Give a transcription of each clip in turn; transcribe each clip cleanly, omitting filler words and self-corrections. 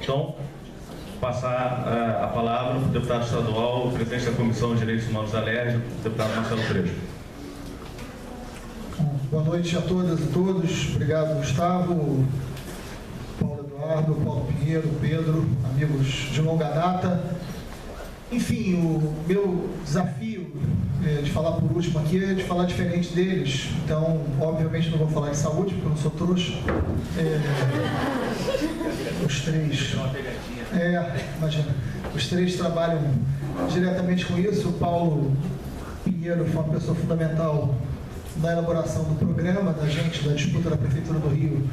Então, passar a palavra para o deputado estadual, o presidente da Comissão de Direitos Humanos da LERJ, deputado Marcelo Freixo. Boa noite a todas e todos. Obrigado, Gustavo, Paulo Eduardo, Paulo Pinheiro, Pedro, amigos de longa data. Enfim, o meu desafio de falar por último aqui é de falar diferente deles. Então, obviamente, não vou falar de saúde, porque eu não sou trouxa. Os três... imagina. Os três trabalham diretamente com isso. O Paulo Pinheiro foi uma pessoa fundamental na elaboração do programa da gente, da disputa da Prefeitura do Rio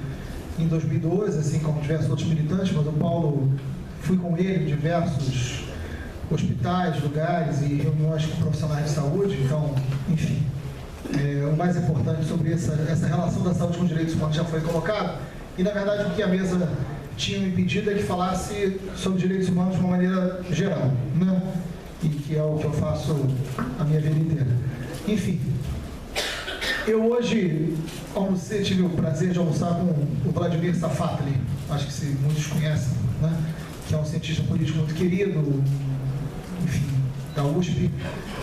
em 2012, assim como diversos outros militantes, mas o Paulo, fui com ele em diversos hospitais, lugares e reuniões com profissionais de saúde. Então, enfim, o mais importante sobre essa relação da saúde com os direitos humanos já foi colocado, e na verdade o que a mesa tinha me pedido é que falasse sobre direitos humanos de uma maneira geral, né? E que é o que eu faço a minha vida inteira. Enfim, eu hoje tive o prazer de almoçar com o Vladimir Safatli, acho que muitos conhecem, né? Que é um cientista político muito querido, enfim, da USP.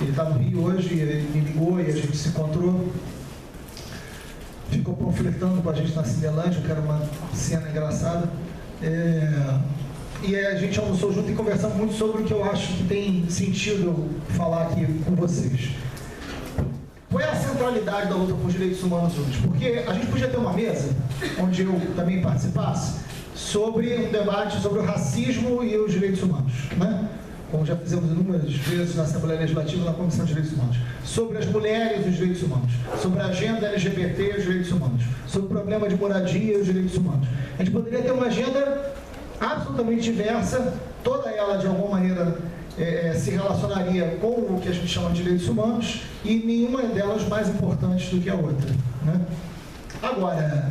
Ele está no Rio hoje, ele me ligou e a gente se encontrou. Ficou panfletando com a gente na Cinelândia, que era uma cena engraçada. E a gente almoçou junto e conversamos muito sobre o que eu acho que tem sentido falar aqui com vocês. Qual é a centralidade da luta por direitos humanos hoje? Porque a gente podia ter uma mesa, onde eu também participasse, sobre um debate sobre o racismo e os direitos humanos, né? Como já fizemos inúmeras vezes na Assembleia Legislativa, na Comissão de Direitos Humanos, sobre as mulheres e os direitos humanos, sobre a agenda LGBT e os direitos humanos, sobre o problema de moradia e os direitos humanos. A gente poderia ter uma agenda absolutamente diversa, toda ela de alguma maneira se relacionaria com o que a gente chama de direitos humanos, e nenhuma delas mais importante do que a outra, né? Agora,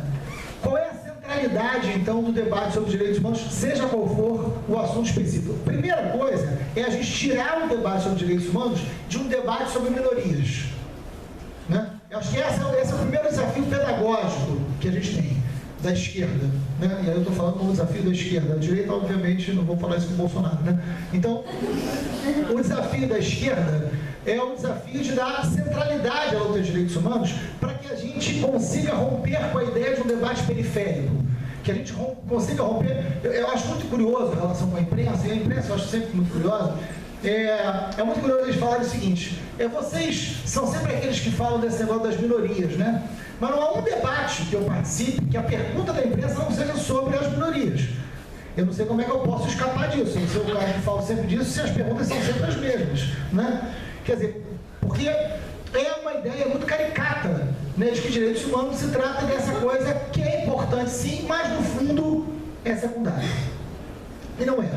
qual é a centralidade, então, do debate sobre direitos humanos, seja qual for o assunto específico? Primeira coisa é a gente tirar o debate sobre direitos humanos de um debate sobre minorias, né? Eu acho que esse é o primeiro desafio pedagógico que a gente tem, da esquerda, né? E aí eu estou falando como desafio da esquerda. A direita, obviamente, não vou falar isso com o Bolsonaro, né? Então, o desafio da esquerda é o desafio de dar centralidade à luta de direitos humanos para que a gente consiga romper com a ideia de um debate periférico, que a gente consiga romper. Eu acho muito curioso em relação com a imprensa, e a imprensa eu acho sempre muito curiosa. É muito curioso eles falarem o seguinte: vocês são sempre aqueles que falam desse negócio das minorias, né? Mas não há um debate que eu participe que a pergunta da imprensa não seja sobre as minorias. Eu não sei como é que eu posso escapar disso. Eu sou o cara que fala sempre disso se as perguntas são sempre as mesmas, né? Quer dizer, porque é uma ideia muito caricata, né, de que direitos humanos se trata dessa coisa que é importante sim, mas no fundo é secundária. E não é.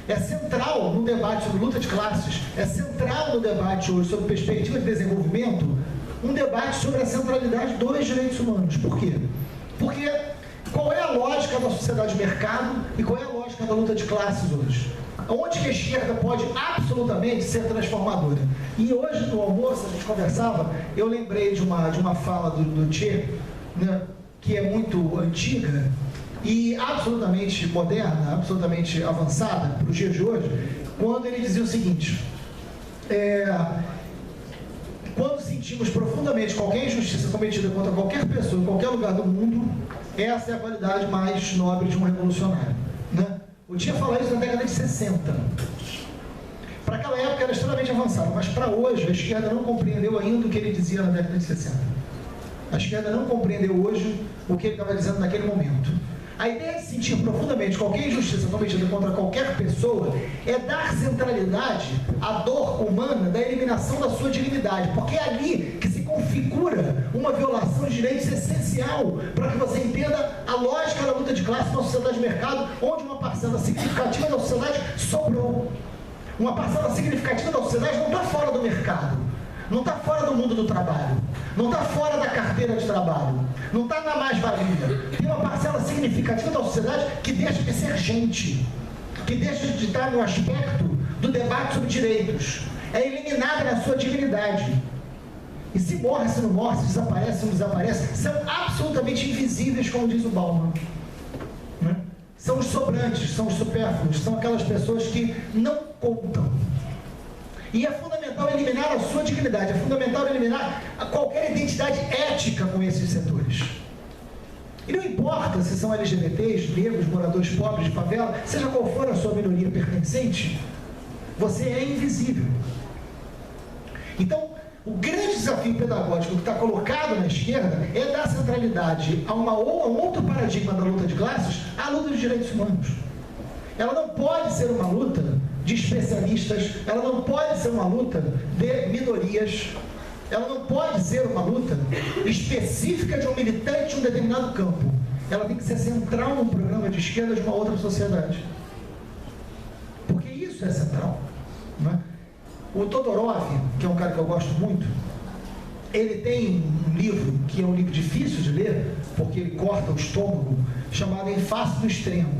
É central no debate sobre luta de classes, é central no debate hoje sobre perspectiva de desenvolvimento, um debate sobre a centralidade dos direitos humanos. Por quê? Porque qual é a lógica da sociedade de mercado e qual é a lógica da luta de classes hoje? Onde que a esquerda pode absolutamente ser transformadora? E hoje no almoço, a gente conversava, eu lembrei de uma fala do Che, né, que é muito antiga e absolutamente moderna, absolutamente avançada para os dias de hoje, quando ele dizia o seguinte: quando sentimos profundamente qualquer injustiça cometida contra qualquer pessoa em qualquer lugar do mundo, essa é a qualidade mais nobre de um revolucionário, né? O Che falou isso na década de 60. Para aquela época era extremamente avançado, mas para hoje a esquerda não compreendeu ainda o que ele dizia na década de 60. A esquerda não compreendeu hoje o que ele estava dizendo naquele momento. A ideia de sentir profundamente qualquer injustiça cometida contra qualquer pessoa é dar centralidade à dor humana da eliminação da sua dignidade, porque é ali que se configura uma violação de direitos essencial para que você entenda a lógica da luta de classe na sociedade de mercado, onde uma parcela significativa da sociedade sobrou. Uma parcela significativa da sociedade não está fora do mercado, não está fora do mundo do trabalho, não está fora da carteira de trabalho, não está na mais-valia. Tem uma parcela significativa da sociedade que deixa de ser gente, que deixa de estar no aspecto do debate sobre direitos, é eliminada na sua dignidade. E se morre, se não morre, se desaparece, se não desaparece, são absolutamente invisíveis, como diz o Bauman, né? são os sobrantes, são os supérfluos, são aquelas pessoas que não contam. E é fundamental eliminar a sua dignidade, é fundamental eliminar qualquer identidade ética com esses setores. E não importa se são LGBTs, negros, moradores pobres de favela, seja qual for a sua minoria pertencente, você é invisível. Então, o grande desafio pedagógico que está colocado na esquerda é dar centralidade a um outro paradigma da luta de classes, a luta dos direitos humanos. Ela não pode ser uma luta de especialistas, ela não pode ser uma luta de minorias, ela não pode ser uma luta específica de um militante de um determinado campo. Ela tem que ser central num programa de esquerda de uma outra sociedade. Porque isso é central, não é? O Todorov, que é um cara que eu gosto muito, ele tem um livro, que é um livro difícil de ler, porque ele corta o estômago, chamado Em Face do Extremo.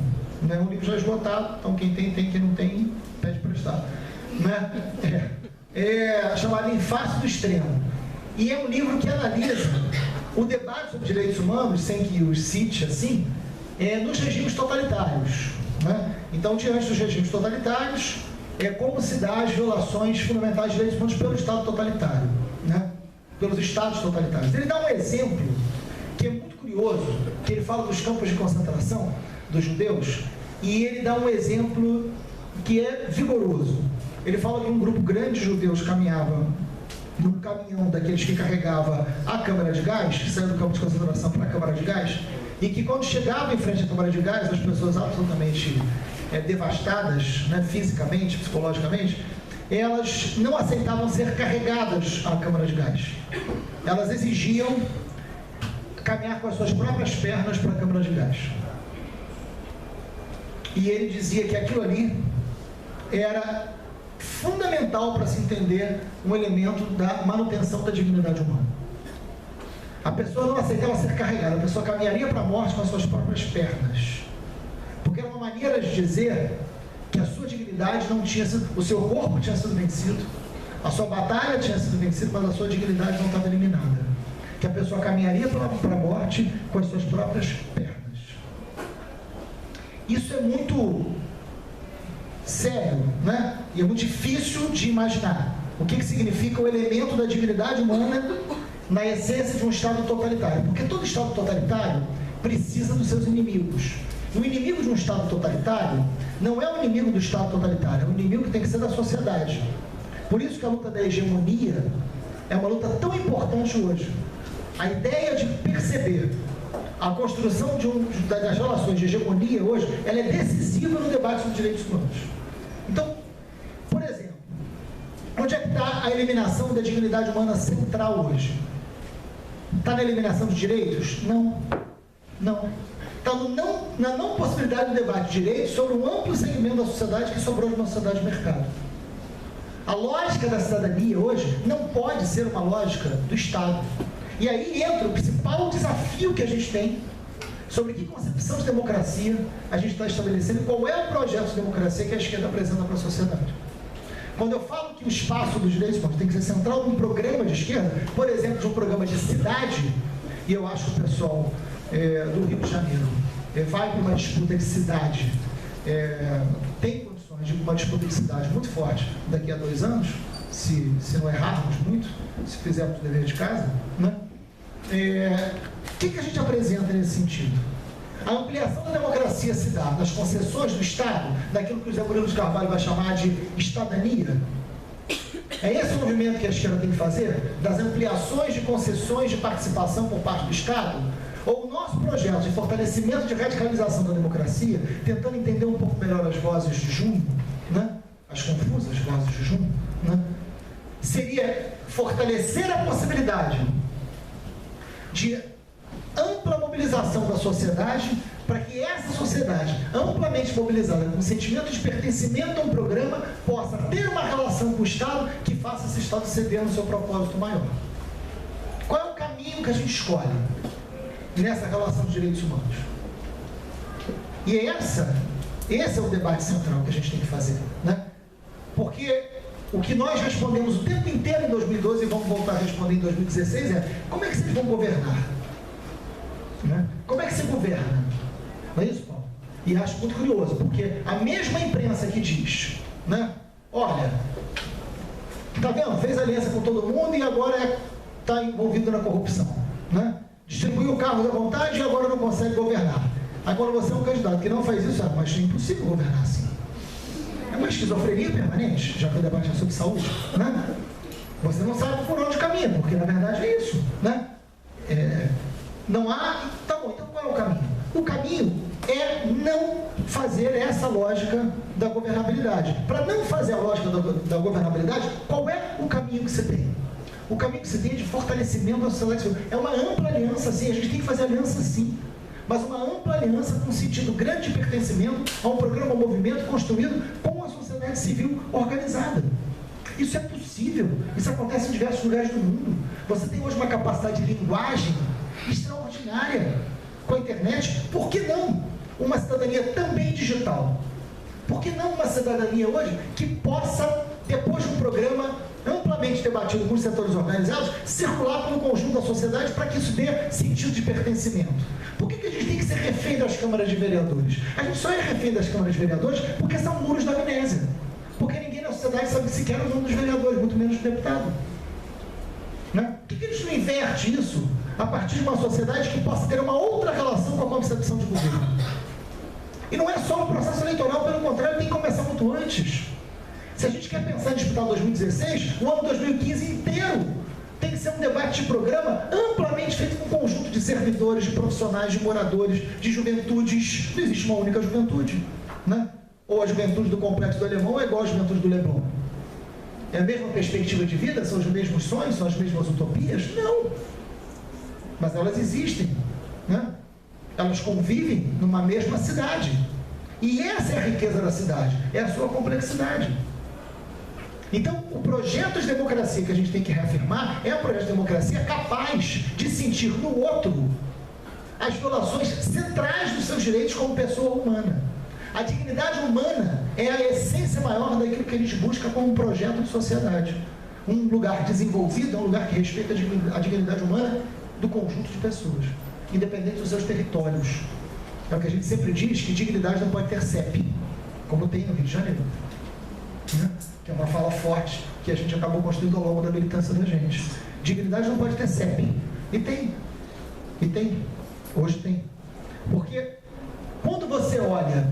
É um livro já esgotado, então quem tem, quem não tem, pede emprestado. Né? Chamado Em Face do Extremo. E é um livro que analisa o debate sobre direitos humanos, sem que os cite assim, nos regimes totalitários. Né? Então, diante dos regimes totalitários, como se dá as violações fundamentais de direitos humanos pelo Estado totalitário, né? Pelos Estados totalitários. Ele dá um exemplo que é muito curioso, que ele fala dos campos de concentração dos judeus, e ele dá um exemplo que é vigoroso. Ele fala que um grupo grande de judeus caminhava num caminhão daqueles que carregava a câmara de gás, que saiu do campo de concentração para a câmara de gás, e que quando chegava em frente à câmara de gás, as pessoas absolutamente devastadas, né, fisicamente, psicologicamente, elas não aceitavam ser carregadas à câmara de gás. Elas exigiam caminhar com as suas próprias pernas para a câmara de gás. E ele dizia que aquilo ali era fundamental para se entender um elemento da manutenção da dignidade humana. A pessoa não aceitava ser carregada, a pessoa caminharia para a morte com as suas próprias pernas. Porque era uma maneira de dizer que a sua dignidade não tinha sido, o seu corpo tinha sido vencido, a sua batalha tinha sido vencida, mas a sua dignidade não estava eliminada. Que a pessoa caminharia para a morte com as suas próprias pernas. Isso é muito sério, né? E é muito difícil de imaginar. O que significa o elemento da dignidade humana na essência de um Estado totalitário. Porque todo Estado totalitário precisa dos seus inimigos. O inimigo de um Estado totalitário não é o inimigo do Estado totalitário, é o inimigo que tem que ser da sociedade. Por isso que a luta da hegemonia é uma luta tão importante hoje. A ideia de perceber a construção das relações de hegemonia hoje, ela é decisiva no debate sobre direitos humanos. Então, por exemplo, onde é que está a eliminação da dignidade humana central hoje? Está na eliminação de direitos? Não. Não. Está na não possibilidade do debate de direitos sobre um amplo segmento da sociedade que sobrou de uma sociedade de mercado. A lógica da cidadania hoje não pode ser uma lógica do Estado. E aí entra o principal desafio que a gente tem sobre que concepção de democracia a gente está estabelecendo, qual é o projeto de democracia que a esquerda apresenta para a sociedade. Quando eu falo que o espaço dos direitos humanos tem que ser central num programa de esquerda, por exemplo, de um programa de cidade, e eu acho que o pessoal do Rio de Janeiro vai para uma disputa de cidade, tem condições de uma disputa de cidade muito forte daqui a 2 anos, se não errarmos muito, se fizermos o dever de casa, né? O que a gente apresenta nesse sentido? A ampliação da democracia se dá nas concessões do Estado, daquilo que o Zé Murilo de Carvalho vai chamar de estadania. É esse o movimento que a esquerda tem que fazer? Das ampliações de concessões de participação por parte do Estado? Ou o nosso projeto de fortalecimento de radicalização da democracia, tentando entender um pouco melhor as vozes de junho, né? As confusas vozes de junho, né? Seria fortalecer a possibilidade de ampla mobilização da sociedade, para que essa sociedade, amplamente mobilizada, com sentimento de pertencimento a um programa, possa ter uma relação com o Estado que faça esse Estado ceder no seu propósito maior. Qual é o caminho que a gente escolhe nessa relação de direitos humanos? E esse é o debate central que a gente tem que fazer, né? Porque o que nós respondemos o tempo inteiro em 2012 e vamos voltar a responder em 2016 é: como é que vocês vão governar? Né? Como é que se governa? Não é isso, Paulo? E acho muito curioso, porque a mesma imprensa que diz, né? Olha, tá vendo? Fez aliança com todo mundo e agora está envolvido na corrupção, né? Distribuiu o carro da vontade e agora não consegue governar. Agora você é um candidato que não faz isso, mas é impossível governar assim. É uma esquizofrenia permanente, já que o debate é sobre saúde, né? Você não sabe por onde caminha, porque na verdade é isso, né? Não há... Tá bom, então qual é o caminho? O caminho é não fazer essa lógica da governabilidade. Para não fazer a lógica da governabilidade, qual é o caminho que você tem? O caminho que você tem é de fortalecimento da sociedade civil. É uma ampla aliança, sim, a gente tem que fazer aliança, sim. Mas uma ampla aliança com sentido grande de pertencimento a um programa, um movimento construído com a sociedade civil organizada. Isso é possível, isso acontece em diversos lugares do mundo. Você tem hoje uma capacidade de linguagem extraordinária com a internet. Por que não uma cidadania também digital? Por que não uma cidadania hoje que possa, depois de um programa amplamente debatido com os setores organizados, circular pelo conjunto da sociedade para que isso dê sentido de pertencimento? Por que a gente tem que ser refém das câmaras de vereadores? A gente só é refém das câmaras de vereadores porque são muros da amnésia. Porque ninguém na sociedade sabe sequer o nome dos vereadores, muito menos do deputado. Né? Por que a gente não inverte isso a partir de uma sociedade que possa ter uma outra relação com a concepção de governo? E não é só o processo eleitoral, pelo contrário, tem que começar muito antes. Se a gente quer pensar em disputar 2016, o ano 2015 inteiro tem que ser um debate de programa amplamente feito com um conjunto de servidores, de profissionais, de moradores, de juventudes. Não existe uma única juventude, né? Ou a juventude do Complexo do Alemão é igual à juventude do Leblon. É a mesma perspectiva de vida? São os mesmos sonhos? São as mesmas utopias? Não. Mas elas existem, né? Elas convivem numa mesma cidade. E essa é a riqueza da cidade, é a sua complexidade. Então, o projeto de democracia que a gente tem que reafirmar é um projeto de democracia capaz de sentir no outro as violações centrais dos seus direitos como pessoa humana. A dignidade humana é a essência maior daquilo que a gente busca como um projeto de sociedade. Um lugar desenvolvido é um lugar que respeita a dignidade humana do conjunto de pessoas, independente dos seus territórios. É o que a gente sempre diz, que dignidade não pode ter CEP, como tem no Rio de Janeiro, né? Que é uma fala forte que a gente acabou construindo ao longo da militância da gente. Dignidade não pode ter CEP. E tem. Hoje tem. Porque quando você olha,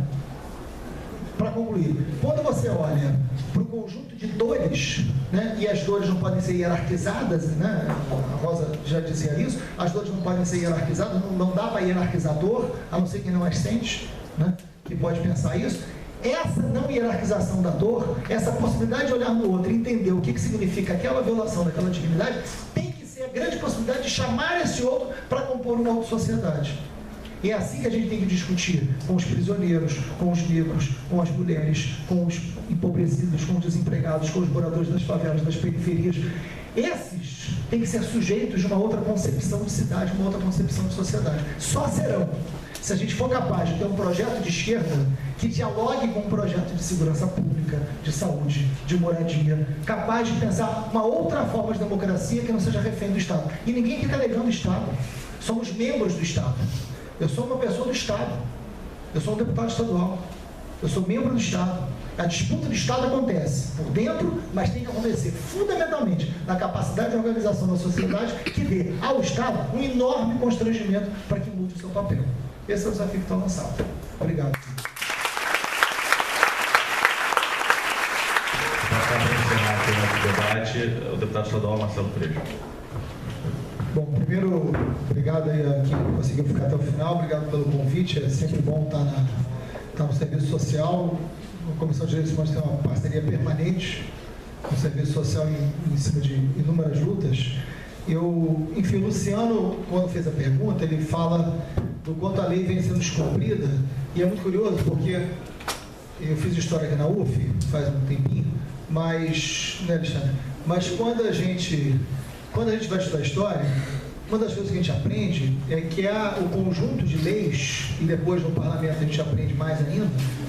para concluir, quando você olha para o conjunto de dores, né, e as dores não podem ser hierarquizadas, né, a Rosa já dizia isso, as dores não podem ser hierarquizadas, não dá para hierarquizar dor, a não ser quem não as sente, né, que pode pensar isso. Essa não hierarquização da dor, essa possibilidade de olhar no outro e entender o que significa aquela violação daquela dignidade, tem que ser a grande possibilidade de chamar esse outro para compor uma outra sociedade. E é assim que a gente tem que discutir com os prisioneiros, com os negros, com as mulheres, com os empobrecidos, com os desempregados, com os moradores das favelas, das periferias. Esses têm que ser sujeitos de uma outra concepção de cidade, uma outra concepção de sociedade. Só serão se a gente for capaz de ter um projeto de esquerda que dialogue com um projeto de segurança pública, de saúde, de moradia, capaz de pensar uma outra forma de democracia que não seja refém do Estado. E ninguém aqui está negando o Estado. Somos membros do Estado. Eu sou uma pessoa do Estado. Eu sou um deputado estadual. Eu sou membro do Estado. A disputa do Estado acontece por dentro, mas tem que acontecer fundamentalmente na capacidade de organização da sociedade que dê ao Estado um enorme constrangimento para que mude o seu papel. Esse é o desafio que está lançado. Obrigado. Para encerrar aqui o nosso debate, o deputado estadual Marcelo Freixo. Bom, primeiro, obrigado aí a quem conseguiu ficar até o final, obrigado pelo convite, é sempre bom estar no serviço social. A Comissão de Direitos Humanos tem uma parceria permanente com o serviço social em cima de inúmeras lutas. Enfim, o Luciano, quando fez a pergunta, ele fala do quanto a lei vem sendo descumprida, e é muito curioso porque eu fiz história aqui na UF faz um tempinho, mas, né, Alexandre? Mas quando a gente vai estudar história, uma das coisas que a gente aprende é que há o conjunto de leis, e depois no parlamento a gente aprende mais ainda,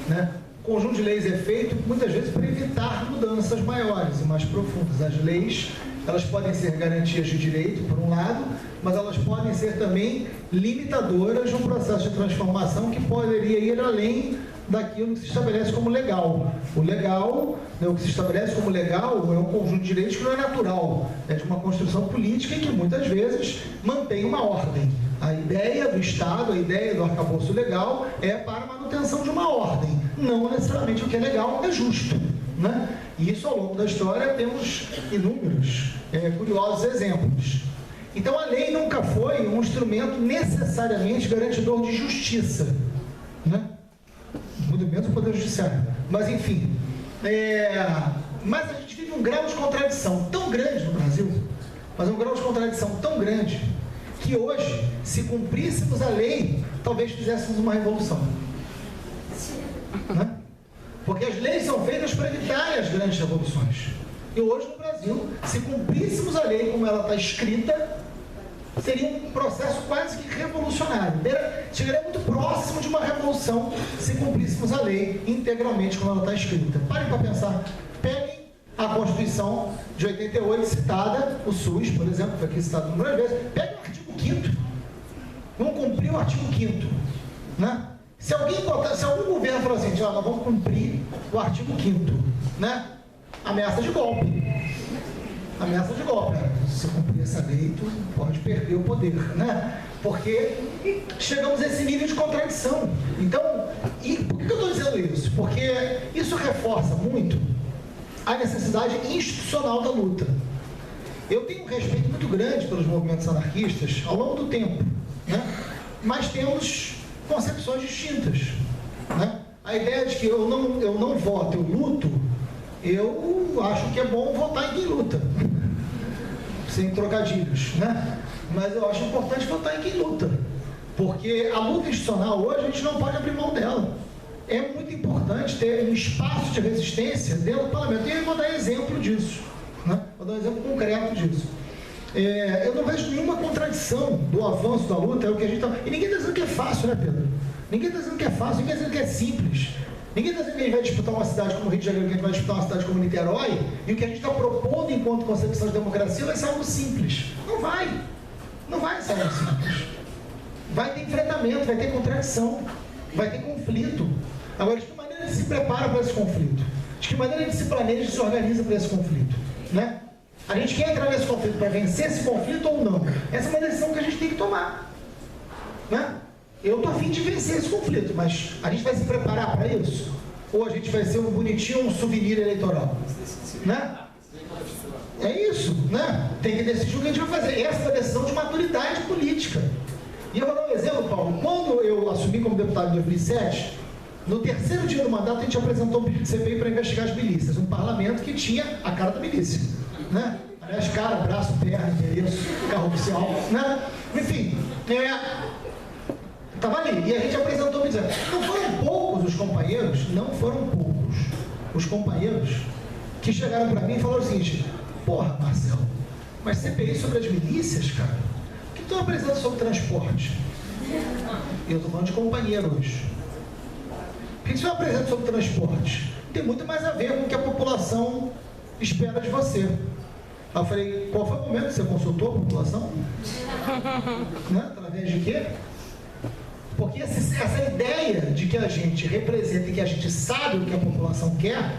né? O conjunto de leis é feito muitas vezes para evitar mudanças maiores e mais profundas. As leis elas podem ser garantias de direito, por um lado, mas elas podem ser também limitadoras de um processo de transformação que poderia ir além daquilo que se estabelece como legal. O legal, né, o que se estabelece como legal é um conjunto de direitos que não é natural, é de uma construção política que muitas vezes mantém uma ordem. A ideia do Estado, a ideia do arcabouço legal é para a manutenção de uma ordem, não necessariamente o que é legal é justo, né? E isso ao longo da história temos inúmeros curiosos exemplos. Então a lei nunca foi um instrumento necessariamente garantidor de justiça, né? Muito menos o Poder Judiciário. Mas, enfim, mas a gente vive um grau de contradição tão grande no Brasil, mas um grau de contradição tão grande, que hoje, se cumpríssemos a lei, talvez fizéssemos uma revolução. Né? Porque as leis são feitas para evitar as grandes revoluções. E hoje no Brasil, se cumpríssemos a lei como ela está escrita, seria um processo quase que revolucionário. Chegaria muito próximo de uma revolução se cumpríssemos a lei integralmente como ela está escrita. Parem para pensar. Peguem a Constituição de 88 citada, o SUS, por exemplo, foi aqui citado inúmeras vezes. Peguem o artigo 5º. Vamos cumprir o artigo 5º. Né? Se algum governo falar assim, nós vamos cumprir o artigo 5º, né? Ameaça de golpe. Ameaça de golpe. Se cumprir essa lei, tu pode perder o poder, né? Porque chegamos a esse nível de contradição. Então, e por que eu estou dizendo isso? Porque isso reforça muito a necessidade institucional da luta. Eu tenho um respeito muito grande pelos movimentos anarquistas ao longo do tempo, né? Mas temos concepções distintas, né? A ideia de que eu não voto, eu luto, eu acho que é bom votar em quem luta, sem trocadilhos, né? Mas eu acho importante votar em quem luta, porque a luta institucional hoje a gente não pode abrir mão dela. É muito importante ter um espaço de resistência dentro do parlamento. E eu vou dar exemplo disso, né? Vou dar um exemplo concreto disso. Eu não vejo nenhuma contradição do avanço da luta, é o que a gente está... E ninguém está dizendo que é fácil, né, Pedro? Ninguém está dizendo que é fácil, ninguém está dizendo que é simples. Ninguém está dizendo que a gente vai disputar uma cidade como o Rio de Janeiro, que a gente vai disputar uma cidade como Niterói, e o que a gente está propondo enquanto concepção de democracia vai ser algo simples. Não vai. Não vai ser algo simples. Vai ter enfrentamento, vai ter contradição, vai ter conflito. Agora, de que maneira a gente se prepara para esse conflito? De que maneira a gente se planeja e se organiza para esse conflito? Né? A gente quer entrar nesse conflito para vencer esse conflito ou não? Essa é uma decisão que a gente tem que tomar. Né? Eu estou a fim de vencer esse conflito, mas a gente vai se preparar para isso? Ou a gente vai ser um bonitinho, um souvenir eleitoral? Né? É isso, né? Tem que decidir o que a gente vai fazer. Essa é a decisão de maturidade política. E eu vou dar um exemplo, Paulo. Quando eu assumi como deputado em 2007, no terceiro dia do mandato, a gente apresentou um pedido de CPI para investigar as milícias. Um parlamento que tinha a cara da milícia. Né? Aliás, cara, braço, perna, endereço, carro oficial. Né? Enfim, estava ali. E a gente apresentou o pedido. Não foram poucos os companheiros, não foram poucos os companheiros que chegaram para mim e falaram o seguinte: porra, Marcelo, mas CPI sobre as milícias, cara? O que tu apresenta sobre transporte? Eu estou falando de companheiros. O que você apresenta sobre transporte? Tem muito mais a ver com o que a população espera de você. Aí eu falei, qual foi o momento que você consultou a população? Né? Através de quê? Porque essa ideia de que a gente representa e que a gente sabe o que a população quer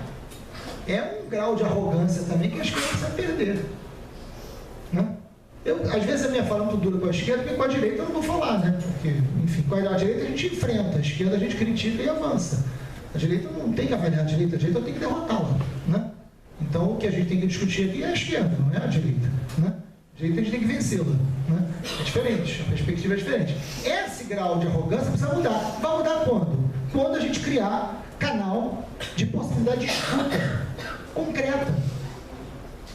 é um grau de arrogância também que acho que você vai perder. Né? Às vezes a minha fala é muito dura com a esquerda, porque com a direita eu não vou falar, né? Porque, enfim, com a direita a gente enfrenta, a esquerda a gente critica e avança. A direita não tem que avaliar a direita tem que derrotá-la, né? Então o que a gente tem que discutir aqui é a esquerda, não é a direita, né? A direita a gente tem que vencê-la, né? É diferente, a perspectiva é diferente. Esse grau de arrogância precisa mudar. Vai mudar quando? Quando a gente criar canal de possibilidade de escuta concreta.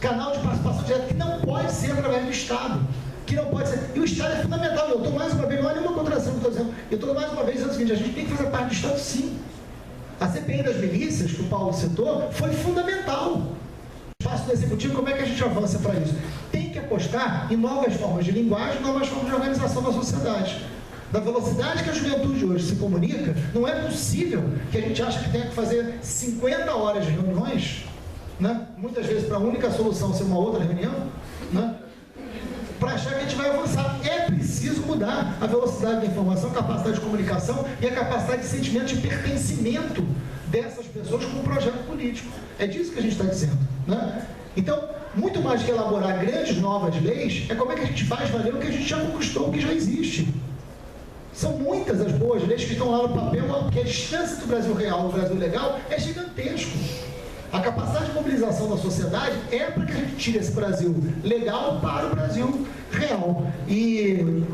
Canal de participação direta que não pode ser através do Estado. Que não pode ser. E o Estado é fundamental. Eu estou mais uma vez, não há nenhuma contradição que eu estou dizendo. Eu estou mais uma vez dizendo o seguinte: a gente tem que fazer parte do Estado, sim. A CPI das milícias, que o Paulo citou, foi fundamental. O espaço do Executivo, como é que a gente avança para isso? Tem que apostar em novas formas de linguagem, novas formas de organização da sociedade. Da velocidade que a juventude hoje se comunica, não é possível que a gente ache que tenha que fazer 50 horas de reuniões, né? Muitas vezes para a única solução ser uma outra reunião. né? Para achar que a gente vai avançar. É preciso mudar a velocidade da informação, a capacidade de comunicação e a capacidade de sentimento de pertencimento dessas pessoas com o projeto político. É disso que a gente está dizendo, né? Então, muito mais que elaborar grandes novas leis, é como é que a gente faz valer o que a gente já conquistou, o que já existe. São muitas as boas leis que estão lá no papel, porque a distância do Brasil real ao Brasil legal é gigantesco. A capacidade de mobilização da sociedade é para que a gente tire esse Brasil legal para o Brasil real. E,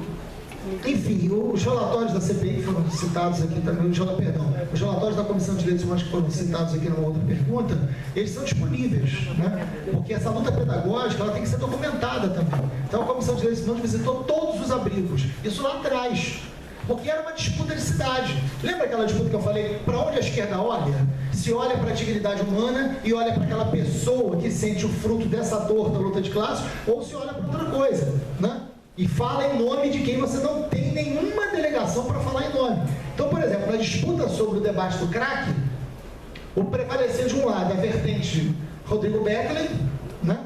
enfim, os relatórios da CPI foram citados aqui também, os relatórios da Comissão de Direitos Humanos que foram citados aqui numa outra pergunta, eles são disponíveis, né? Porque essa luta pedagógica ela tem que ser documentada também. Então a Comissão de Direitos Humanos visitou todos os abrigos, isso lá atrás. Porque era uma disputa de cidade. Lembra aquela disputa que eu falei? Para onde a esquerda olha? Se olha para a dignidade humana e olha para aquela pessoa que sente o fruto dessa dor da luta de classe, ou se olha para outra coisa, né? E fala em nome de quem você não tem nenhuma delegação para falar em nome. Então, por exemplo, na disputa sobre o debate do crack, o prevalecer de um lado a vertente Rodrigo Beckley, né?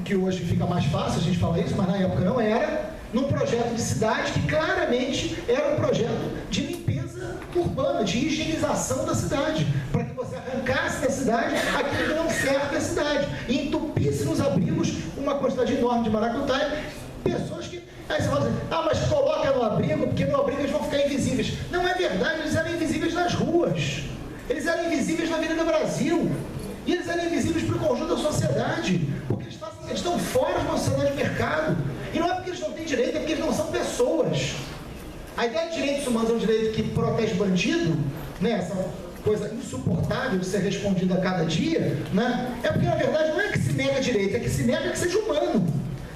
Que hoje fica mais fácil a gente falar isso, mas na época não era, num projeto de cidade que claramente era um projeto de limpeza urbana, de higienização da cidade, para que você arrancasse da cidade aquilo que não serve da cidade e entupisse nos abrigos uma quantidade enorme de maracutaia, pessoas que... Aí você fala assim, mas coloca no abrigo, porque no abrigo eles vão ficar invisíveis. Não é verdade, eles eram invisíveis nas ruas, eles eram invisíveis na Avenida Brasil, e eles eram invisíveis para o conjunto da sociedade, porque eles estão fora de uma sociedade de mercado. E não é porque eles não têm direito, é porque eles não são pessoas. A ideia de direitos humanos é um direito que protege bandido, né? Essa coisa insuportável de ser respondida a cada dia, né? É porque, na verdade, não é que se nega direito, é que se nega que seja humano.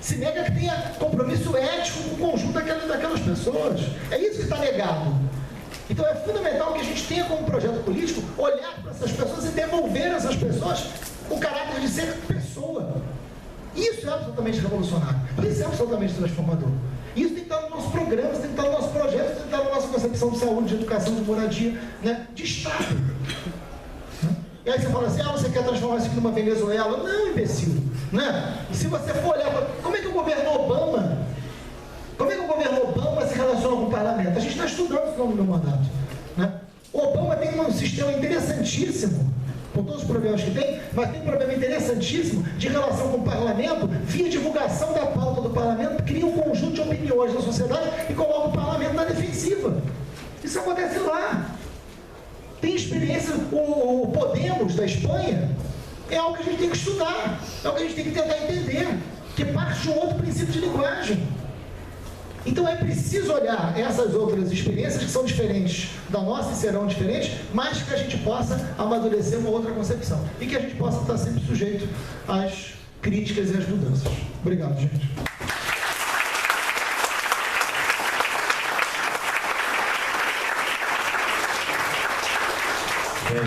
Se nega que tenha compromisso ético com o conjunto daquelas pessoas. É isso que está negado. Então é fundamental que a gente tenha como projeto político olhar para essas pessoas e devolver a essas pessoas o caráter de ser pessoa. Isso é absolutamente revolucionário. Isso é absolutamente transformador. Isso tem que estar no nosso programa, isso tem que estar no nosso projeto, isso tem que estar na nossa concepção de saúde, de educação, de moradia, né? De Estado. E aí você fala assim, você quer transformar isso aqui numa Venezuela? Não, imbecil. Né? E se você for olhar, como é que o governo Obama se relaciona com o parlamento? A gente está estudando isso no meu mandato. Né? O Obama tem um sistema interessantíssimo, com todos os problemas que tem, mas tem um problema interessantíssimo de relação com o parlamento, via divulgação da pauta do parlamento, cria um conjunto de opiniões da sociedade e coloca o parlamento na defensiva. Isso acontece lá. Tem experiência, o Podemos da Espanha, é algo que a gente tem que estudar, é algo que a gente tem que tentar entender, que parte de um outro princípio de linguagem. Então é preciso olhar essas outras experiências que são diferentes da nossa e serão diferentes, mas que a gente possa amadurecer uma outra concepção e que a gente possa estar sempre sujeito às críticas e às mudanças. Obrigado, gente.